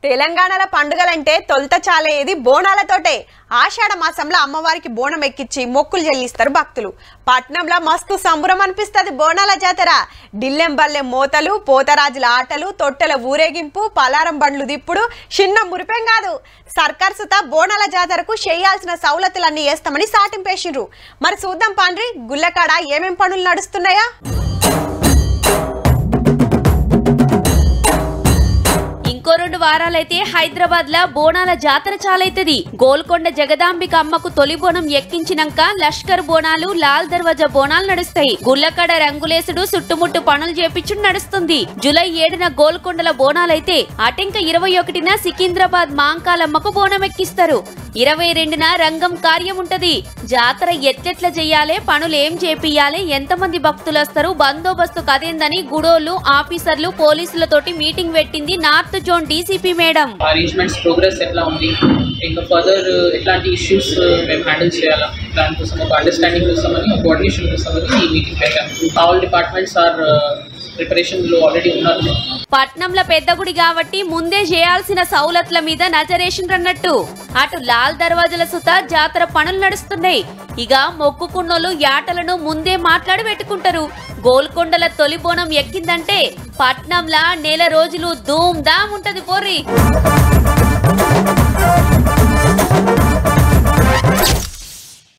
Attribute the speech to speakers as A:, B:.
A: తెలంగాణలో పండుగలంటే తొలుత చాలేది బోనాలతోటే. ఆషాఢ మాసంలో అమ్మవారికి బోనం ఎక్కించి మొక్కులు చెల్లిస్తారు భక్తులు. పట్నంలో మస్తు సంబరం అనిపిస్తుంది బోనాల జాతర. డిల్లెం బల్లెం మోతలు, పోతరాజుల ఆటలు, తొట్టెల ఊరేగింపు, పలారం బండ్లు దిప్పుడు చిన్న మురిపేం కాదు. సర్కార్ సుత బోనాల జాతరకు చేయాల్సిన సౌలతులన్నీ చేస్తామని సాటింపేసిండ్రు. మరి చూద్దాం పాండ్రి, గుల్లకాడ ఏమేం పనులు నడుస్తున్నాయా?
B: ఇంకో 2 వారాలైతే హైదరాబాద్ లా బోనాల జాతర చాలైతది. గోల్కొండ జగదాంబిక అమ్మకు తొలి బోనం ఎక్కించినాక లష్కర్ బోనాలు, లాల్ దర్వాజా బోనాలు నడుస్తాయి. గుల్లకడ రంగులేసుడు, చుట్టుముట్టు పనులు చేపించుడు నడుస్తుంది. జూలై 7న గోల్కొండల బోనాలైతే అటెంక 21న సికింద్రాబాద్ మాంకాలమ్మకు బోనం ఎక్కిస్తారు. 22న రంగం కార్యం ఉంటది. జాతర ఎట్లెట్ల చెయ్యాలే, పనులు ఏం చేపియాలే, ఎంతమంది భక్తులు వస్తారు, బందోబస్తు కదేందని గుడోళ్లు, ఆఫీసర్లు, పోలీసులతోటి మీటింగ్ పెట్టింది north zone DCP madam.
C: Arrangements progress ఎట్లా ఉంది, ఇంకా ఫర్దర్ ఎట్లాంటి ఇష్యూస్ మేము హ్యాండిల్ చేయాలా, దానికోసం ఒక అండర్స్టాండింగ్ కోసమని, కోఆర్డినేషన్ కోసమని ఈ మీటింగ్ పెట్టాము. ఆల్ డిపార్ట్మెంట్స్ ఆర్ ప్రిపరేషన్ లో ఆల్రెడీ ఉన్నారు.
B: పట్నంలో పెద్ద గుడి కాబట్టి ముందే చేయాల్సిన సౌలతుల మీద నజరేషన్రన్నట్టు. అటు లాల్ దర్వాజల సుత జాతర పనులు నడుస్తున్నాయి. ఇక మొక్కుకున్నోళ్ళు యాటలను ముందే మాట్లాడి పెట్టుకుంటారు. గోల్కొండల తొలి బోనం ఎక్కిందంటే పట్నంలా నెల రోజులు ధూమ్ ధామ్ ఉంటది పోర్రి.